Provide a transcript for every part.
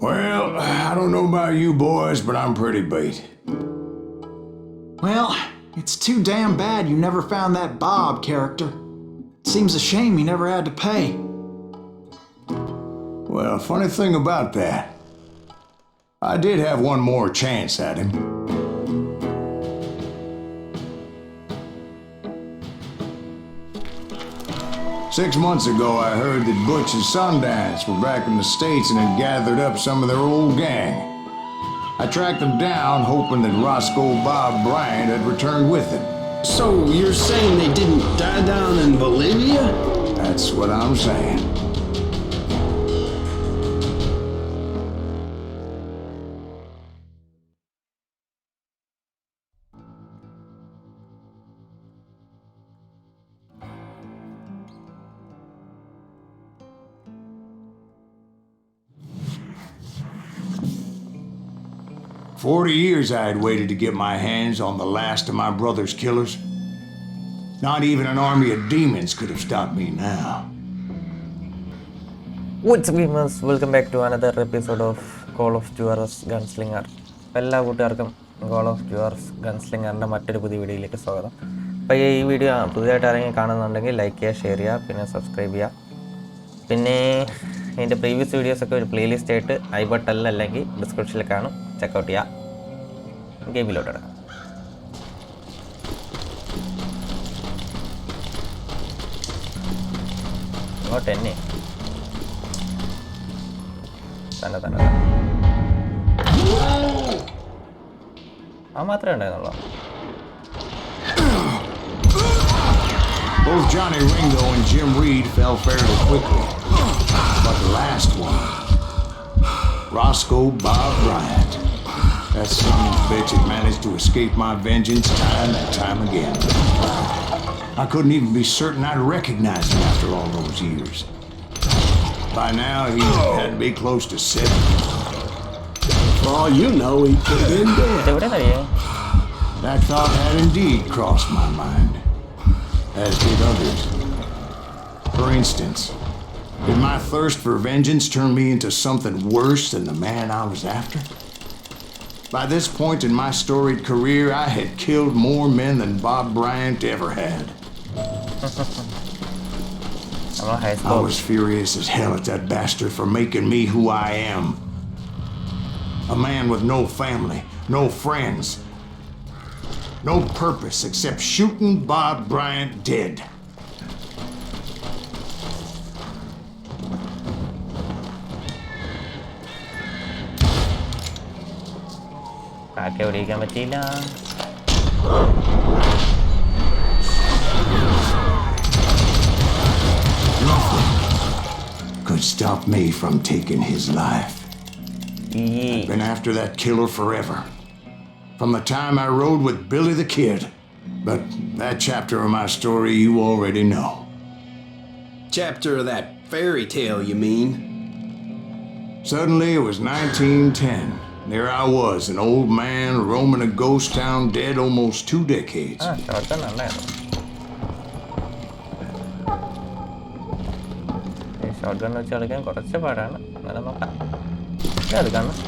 Well, I don't know about you boys, but I'm pretty beat. Well, it's too damn bad you never found that Bob character. Seems a shame you never had to pay. Well, funny thing about that, I did have one more chance at him. Six months ago, I heard that Butch and Sundance were back in the States and had gathered up some of their old gang. I tracked them down, hoping that Roscoe Bob Bryant had returned with them. So you're saying they didn't die down in Bolivia? That's what I'm saying. "40 years I had waited to get my hands on the last of my brother's killers. Not even an army of demons could have stopped me now." What's up gamers, welcome back to another episode of Call of Juarez Gunslinger. എല്ലാ കൂട്ടുകാർക്കും Call of Juarez Gunslingerൻ്റെ മറ്റൊരു പുതിയ വീഡിയോയിലേക്ക് സ്വാഗതം. അപ്പോൾ ഈ video പുതിയതായിട്ട് ആരെങ്കിലും കാണുന്നുണ്ടെങ്കിൽ ലൈക്ക് ചെയ്യുക, ഷെയർ ചെയ്യുക, പിന്നെ സബ്സ്ക്രൈബ് ചെയ്യുക. പിന്നെ ഇതിൻ്റെ പ്രീവിയസ് വീഡിയോസൊക്കെ ഒരു പ്ലേലിസ്റ്റ് ആയിട്ട് ഐ ബട്ടണിൽ അല്ലെങ്കിൽ ഡിസ്ക്രിപ്ഷനിൽ കാണും, ചെക്കൗട്ട് ചെയ്യുക. ഗെയിമിലോട്ട് ഇടാം. ഇങ്ങോട്ട് തന്നെ തന്നെ ആ മാത്രമേ ഉണ്ടായിരുന്നുള്ളൂ. Both Johnny Ringo and Jim Reed fell fairly quickly. But the last one, Roscoe Bob Bryant, that son of a bitch had managed to escape my vengeance time and time again. I couldn't even be certain I'd recognize him after all those years. By now, he had to be close to 70. For all you know, he could have been dead. That thought had indeed crossed my mind, as did others. For instance, did my thirst for vengeance turn me into something worse than the man I was after? By this point in my storied career, I had killed more men than Bob Bryant ever had. I was furious as hell at that bastard for making me who I am. A man with no family, no friends, no purpose except shooting Bob Bryant dead. Nothing could stop me from taking his life. I've been after that killer forever. From the time I rode with Billy the Kid. But that chapter of my story you already know. Chapter of that fairy tale, you mean? Suddenly it was 1910. There I was, an old man roaming a ghost town dead almost 2 decades. Shotgun വെച്ച് കളിക്കാൻ കുറച്ച് പാടാണ്, എന്നാലും നോക്കാം. അത് കാണാം,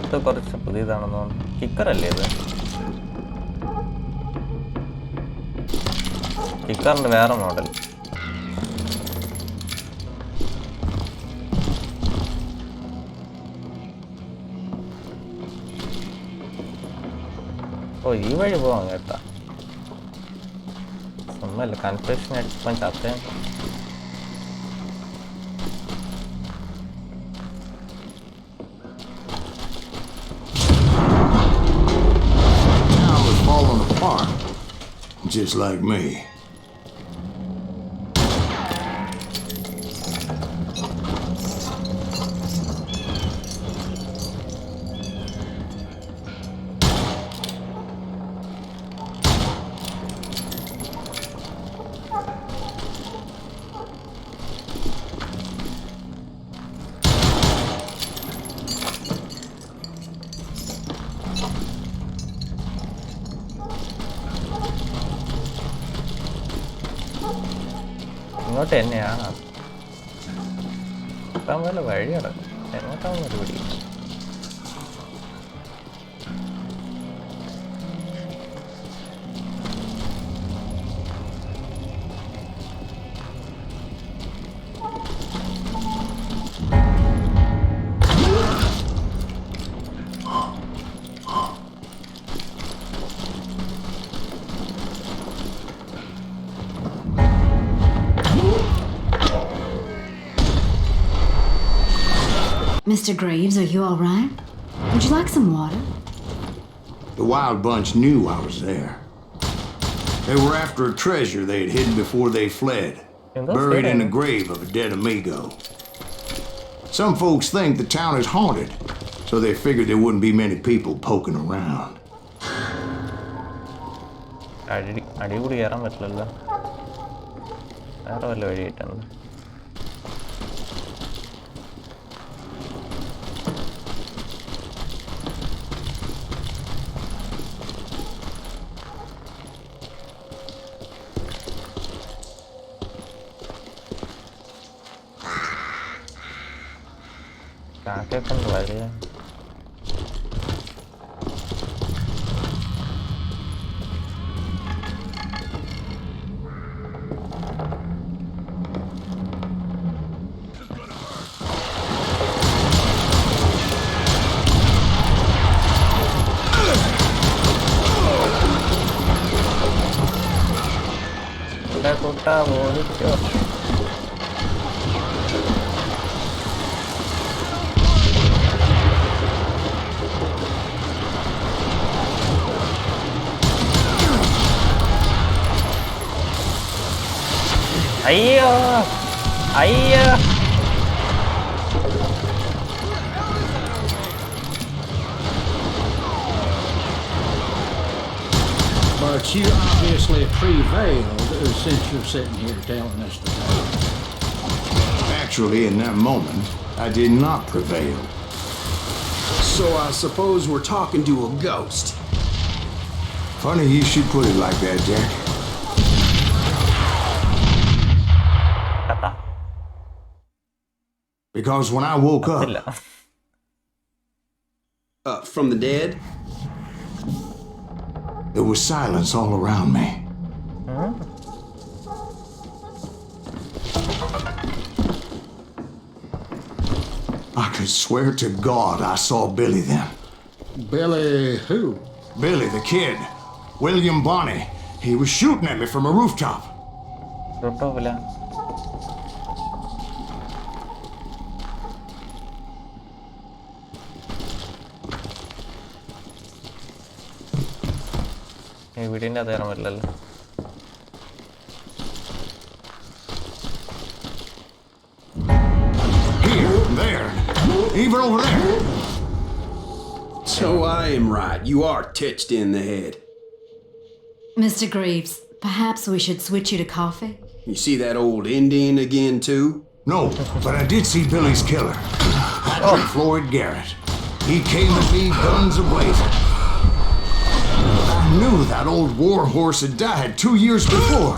ഇത് കുറച്ച് പുതിയതാണെന്ന് തോന്നുന്നു. കിക്കറല്ലേ ഇത്? കിക്കറിൻ്റെ വേറെ മോഡൽ. ഓ, ഈ വഴി പോവാം കേട്ടാ. ഒന്നുമല്ല, കൺഫ്യൂഷൻ അടിച്ചപ്പം ചത്തേ. Just like me. ഇങ്ങോട്ട് തന്നെയാണ്. എങ്ങോട്ടാൻ പോലെ വഴി കിടക്കും. എങ്ങോട്ടാൻ പോലെ പിടി. Mr. Graves, are you all right? Would you like some water? The wild bunch knew I was there. They were after a treasure they had hidden before they fled, buried in the grave of a dead amigo. Some folks think the town is haunted, so they figured there wouldn't be many people poking around. അടികൂടി കയറാൻ പറ്റില്ലല്ലോ. വേറെ വല്ല വഴിയായിട്ടാണ്. കാക്കയൊക്കെ ഉണ്ട് വഴിയ. കൂട്ടാ ഓടിക്കോ. അയ്യോ അയ്യോ. But you obviously prevailed since you're sitting here telling us today. Actually, in that moment, I did not prevail. So I suppose we're talking to a ghost. Funny you should put it like that, Jack. Because when I woke up, From the dead? there was silence all around me. I could swear to God I saw Billy then. Billy who? Billy, the kid. William Bonney. He was shooting at me from a rooftop. വീടിൻ്റെ അത് കയറാൻ പറ്റില്ലല്ലോ. Here, there, even over there. So I am right. You are titched in the head. Mr. Graves, perhaps we should switch you to coffee? You see that old Indian again, too? No, but I did see Billy's killer. Patrick Floyd Garrett. He came at me guns a-blazing. I knew that old war horse had died 2 years before.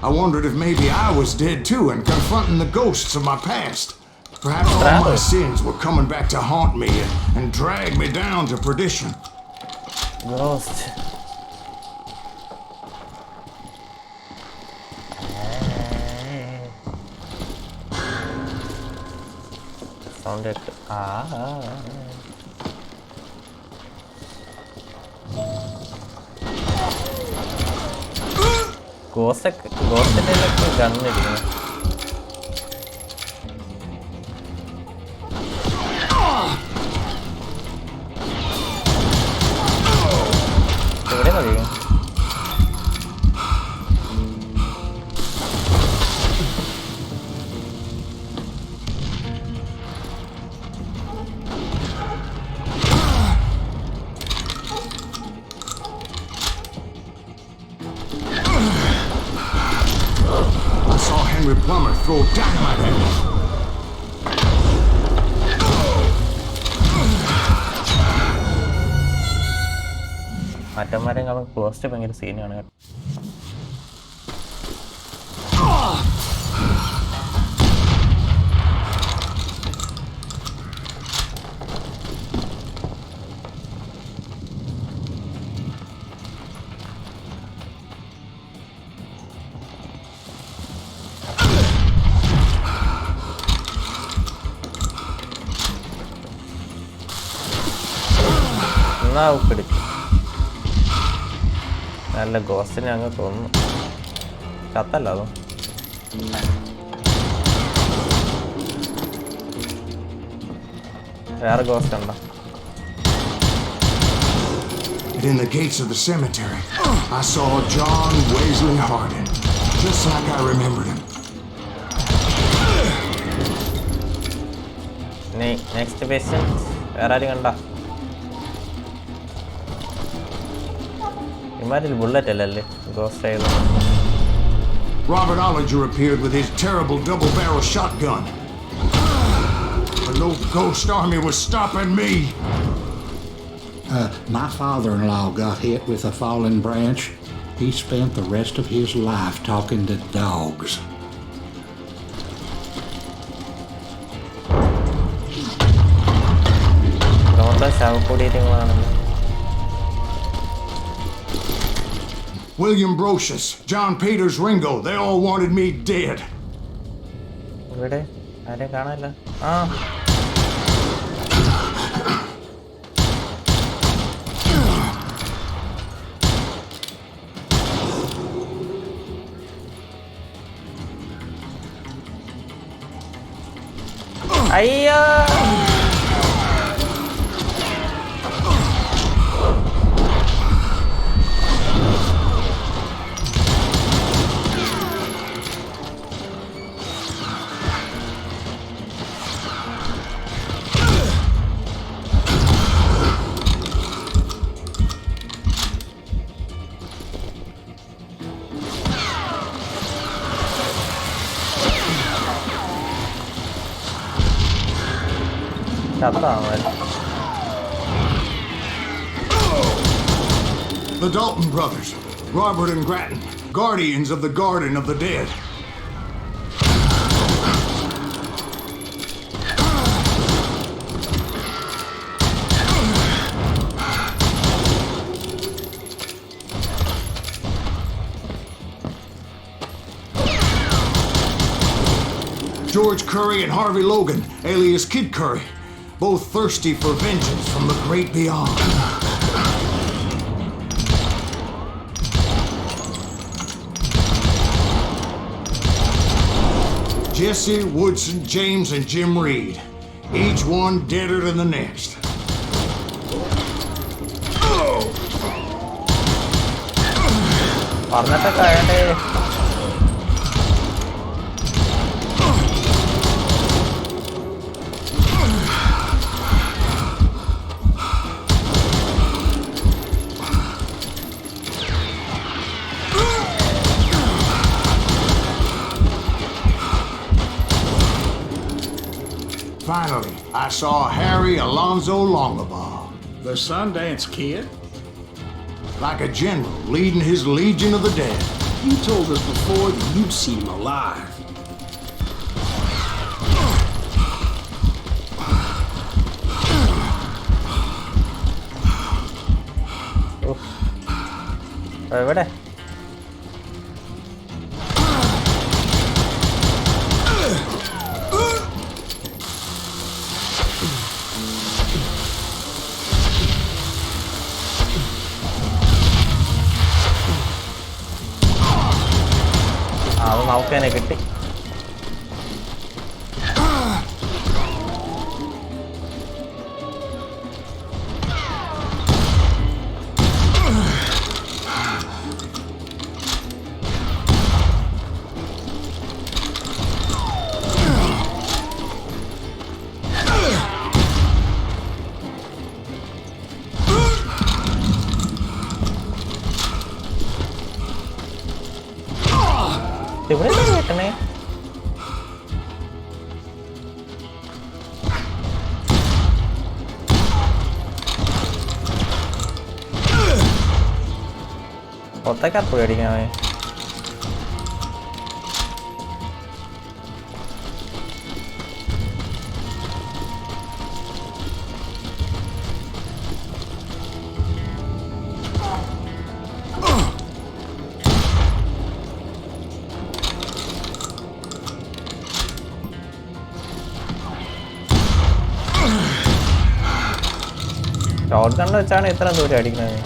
I wondered if maybe I was dead too and confronting the ghosts of my past. Perhaps all my sins were coming back to haunt me and drag me down to perdition. Ghost. Sounded ഗോസ്റ്റിൻ്റെ ഗണ്ണിരിക്കുന്നു. എവിടെ മതി. Plumber throw dynamite at me. മറ്റന്മാരെ post ഭയങ്കര സീനാണ്. എന്നാ എടുക്കും. നല്ല ഗോസ്റ്റിനെ അങ്ങ് തോന്നുന്നു. ചത്തല്ല അതോ വേറെ ഗോസ്റ്റ് ഉണ്ടോ? In the gates of the cemetery, I saw John Wesley Hardin, just like I remembered him. Next patient വേറെ ആരും കണ്ട? ഇമാരിൽ ബുള്ളറ്റ് അല്ലല്ലേ ഗോസ്റ്റ് ആയത്. Robert Ollinger appeared with his terrible double-barrel shotgun. But no ghost army was stopping me. My father-in-law got hit with a fallen branch. He spent the rest of his life talking to dogs. William Brocious, John Peters Ringo, they all wanted me dead. ഇവിടെ ആരെയും കാണാനില്ല. ആ അയ്യോ The Dalton brothers, Robert and Grattan, guardians of the Garden of the Dead. George Curry and Harvey Logan, alias Kid Curry, both thirsty for vengeance from the great beyond. Jesse, Woodson, James, and Jim Reed, each one deader than the next. Finally, I saw Harry Alonzo Longabaugh. The Sundance Kid? Like a general leading his legion of the dead. You told us before that you'd seen him alive. എവിടെ? അത് നോക്കാനെ കിട്ടി. ഇവിടെ കേട്ടണേ. ഒത്തക്കപ്പോയി അടിക്കാമേ. Shot gun വെച്ചാണ് ഇത്ര ദൂരം അടിക്കുന്നത്.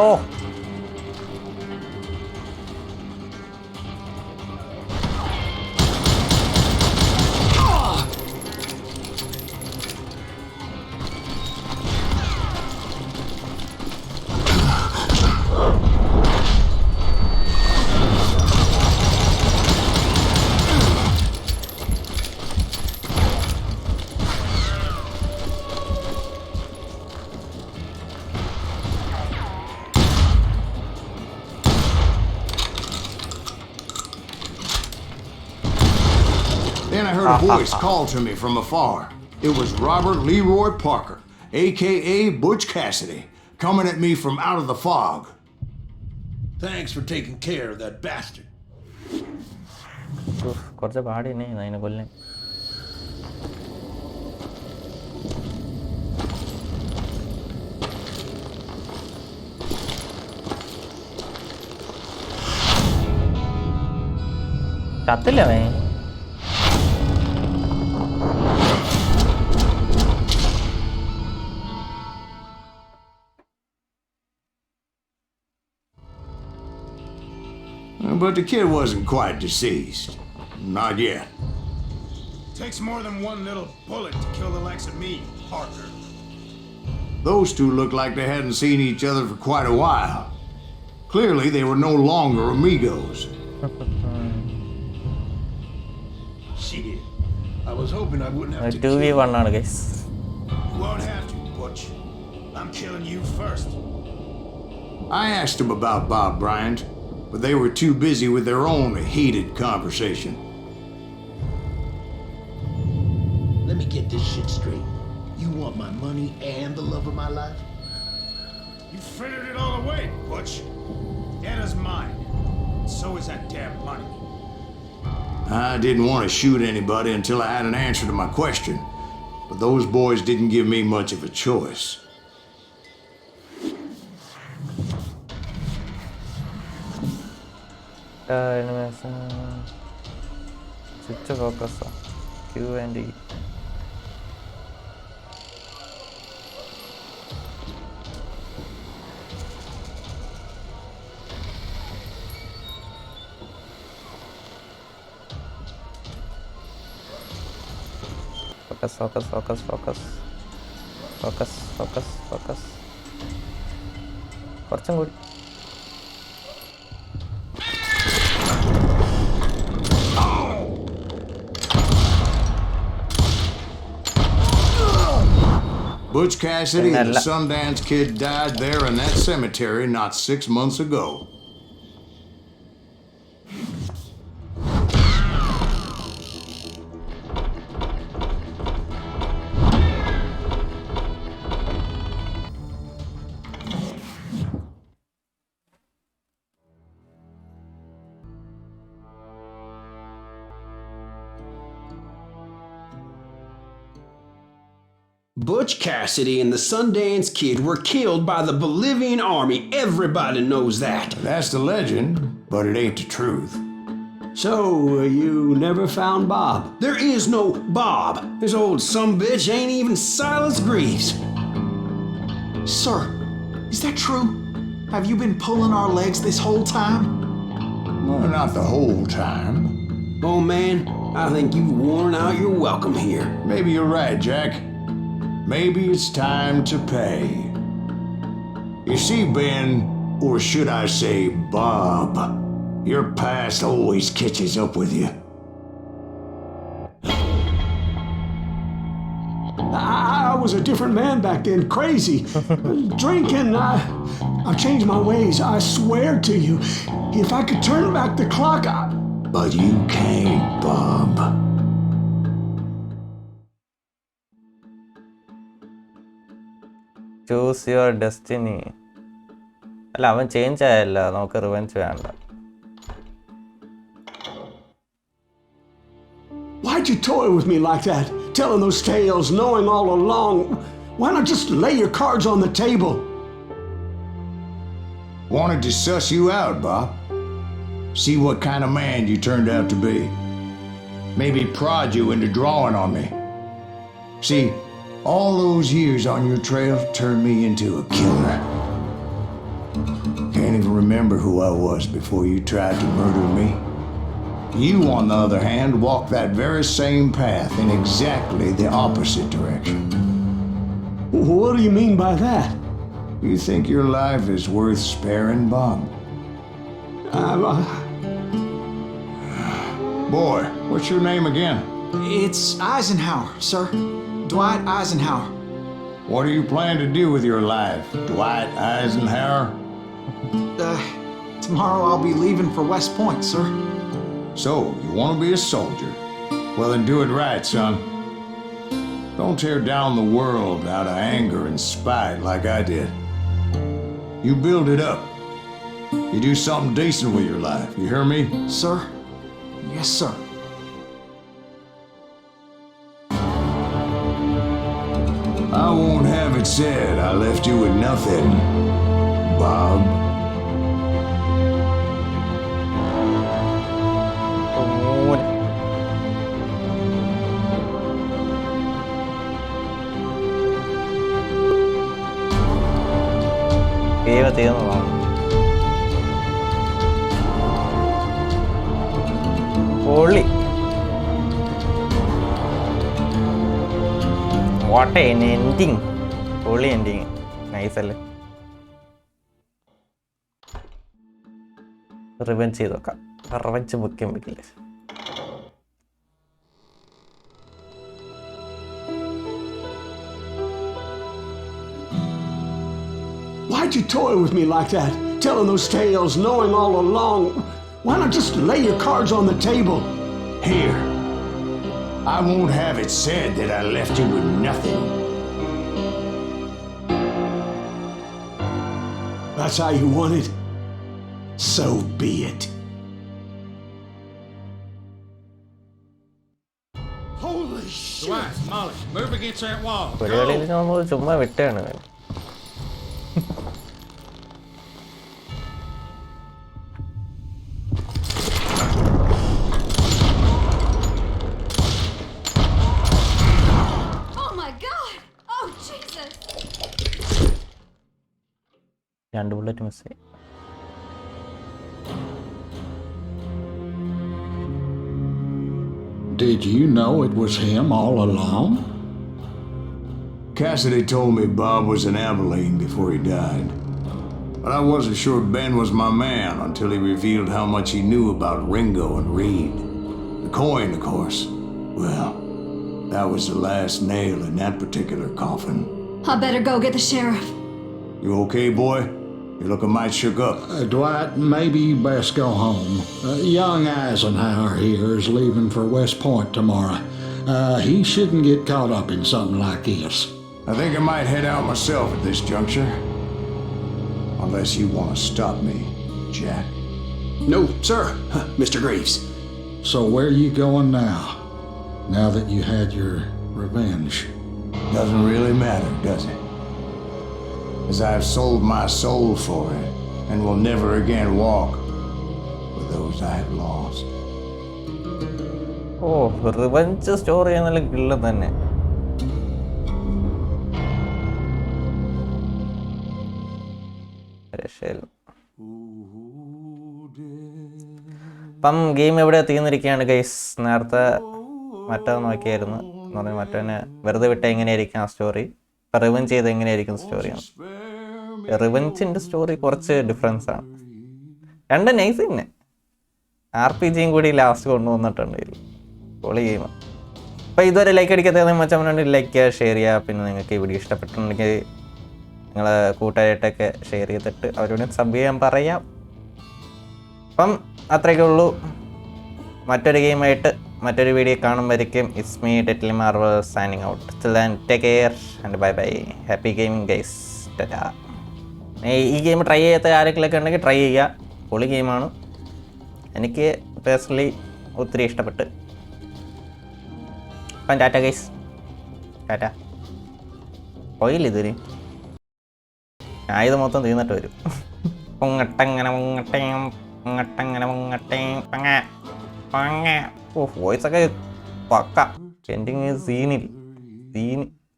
ഓ Then I heard a voice call to me from afar. It was Robert Leroy Parker, a.k.a. Butch Cassidy, coming at me from out of the fog. Thanks for taking care of that bastard. കുറച്ച് പാടിനെ അതിനെ കൊല്ലാൻ. കത്തില്ല വേ. But the kid wasn't quite deceased. Not yet. Takes more than one little bullet to kill the likes of me, Parker. Those two looked like they hadn't seen each other for quite a while. Clearly, they were no longer amigos. Shit. I was hoping I wouldn't have to 2v1 ആണ് guys. You won't have to, Butch. I'm killing you first. I asked them about Bob Bryant, but they were too busy with their own heated conversation. Let me get this shit straight. You want my money and the love of my life? You frittered it all away, Butch. Anna's mine. So is that damn money. I didn't want to shoot anybody until I had an answer to my question, but those boys didn't give me much of a choice. Animation. Switch focus. Q and E. Focus. കുറച്ചും കൂടി. Butch Cassidy and the Sundance Kid died there in that cemetery not 6 months ago. Butch Cassidy and the Sundance Kid were killed by the Bolivian army. Everybody knows that. That's the legend, but it ain't the truth. So, you never found Bob? There is no Bob. This old sumbitch ain't even Silas Greaves. Sir, is that true? Have you been pulling our legs this whole time? Well, not the whole time. Oh man, I think you've worn out your welcome here. Maybe you're right, Jack. Maybe it's time to pay. You see, Ben, or should I say Bob, your past always catches up with you. I was a different man back then, crazy. Drinking, I've changed my ways, I swear to you. If I could turn back the clock, But you can't, Bob. Choose your destiny. അല്ല അവൻ change ആയല്ല, നമുക്ക് revenge വേണ്ട. Why'd you toy with me like that? Telling those tales, knowing all along. Why not just lay your cards on the table? Wanted to suss you out, Bob. See what kind of man you turned out to be. Maybe prod you into drawing on me. See, all those years on your trail turned me into a killer. Can't even remember who I was before you tried to murder me. You, on the other hand, walked that very same path in exactly the opposite direction. What do you mean by that? You think your life is worth sparing, Bob? Boy, what's your name again? It's Eisenhower, sir. Dwight Eisenhower. What do you plan to do with your life, Dwight Eisenhower? Tomorrow I'll be leaving for West Point, sir. So, you want to be a soldier? Well, then do it right, son. Don't tear down the world out of anger and spite like I did. You build it up. You do something decent with your life. You hear me? Sir? Yes, sir. I won't have it said I left you with nothing, Bob. Holy. What an ending. Holy ending. Nice അല്ലേ? Revenge ചെയ്ത് നോക്കാം. Revenge മുഖ്യം വെക്കില്ലേ? Why'd you toy with me like that? Telling those tales, knowing all along. Why not just lay your cards on the table? Here. I won't have it said that I left you with nothing. That's how you want it? So be it. Holy shit! Dwight, Molly, move against that wall. പരിപാടിയിൽ നമ്മൾ ചുമ്മാ വിട്ടാണ്. രണ്ട് bullet മിസ്സായി. Did you know it was him all along? Cassidy told me Bob was in Abilene before he died. But I wasn't sure Ben was my man until he revealed how much he knew about Ringo and Reed. The coin, of course. Well, that was the last nail in that particular coffin. I better go get the sheriff. You okay, boy? You're looking mighty shook up. Dwight, maybe you best go home. Young Eisenhower here is leaving for West Point tomorrow. He shouldn't get caught up in something like this. I think I might head out myself at this juncture. Unless you want to stop me, Jack. No, sir, Mr. Graves. So where are you going now? Now that you had your revenge? Doesn't really matter, does it? As I've sold my soul for it, and will never again walk with those I have lost. Oh revenge story എന്നാലും കിള്ള തന്നെ. അപ്പം game എവിടെ തീർന്നിരിക്കുകയാണ് guys. നേരത്തെ മറ്റേ നോക്കിയായിരുന്നു എന്ന് പറഞ്ഞാൽ മറ്റേ വെറുതെ വിട്ട എങ്ങനെയായിരിക്കും ആ സ്റ്റോറി, ഇപ്പം റിവെഞ്ച് ചെയ്ത് എങ്ങനെയായിരിക്കും സ്റ്റോറിയാണ്. റിവെഞ്ചിൻ്റെ സ്റ്റോറി കുറച്ച് ഡിഫറൻസ് ആണ്. രണ്ട് നൈസ് തന്നെ. RPG കൂടി ലാസ്റ്റ് കൊണ്ടുവന്നിട്ടുണ്ട്. പൊളി ഗെയിം. അപ്പോൾ ഇതുവരെ ലൈക്ക് അടിക്കാത്ത മച്ചാൻ ലൈക്ക് ചെയ്യുക, ഷെയർ ചെയ്യുക. പിന്നെ നിങ്ങൾക്ക് ഈ വീഡിയോ ഇഷ്ടപ്പെട്ടിട്ടുണ്ടെങ്കിൽ നിങ്ങളെ കൂട്ടുകാരായിട്ടൊക്കെ ഷെയർ ചെയ്തിട്ട് അവരോട് സബ് ചെയ്യാൻ പറയാം. അപ്പം അത്രയൊക്കെ ഉള്ളൂ. മറ്റൊരു ഗെയിമായിട്ട് മറ്റൊരു വീഡിയോ കാണുമ്പോഴേക്കും it's me DeadlyMarveL signing out. Till then, take care and bye bye. Happy gaming guys. Ta-ta. ഈ ഗെയിം ട്രൈ ചെയ്യാത്ത ആരെങ്കിലുമൊക്കെ ഉണ്ടെങ്കിൽ ട്രൈ ചെയ്യുക. പൊളി ഗെയിമാണ്. എനിക്ക് പേഴ്സണലി ഒത്തിരി ഇഷ്ടപ്പെട്ട്. അപ്പം ടാറ്റ ഗൈസ്, ടാറ്റ. പോയില്ല ഇതുവരെ, ഞാൻ ഇത് മൊത്തം തീർന്നിട്ട് വരും. പൊങ്ങട്ടങ്ങനെ പൊങ്ങട്ടേം പൊങ്ങട്ടങ്ങനെ പൊങ്ങട്ടേം പങ്ങ പങ്ങ. ഓ വോയിസൊക്കെ പക്ക. എൻഡിങ് സീനിൽ സീന്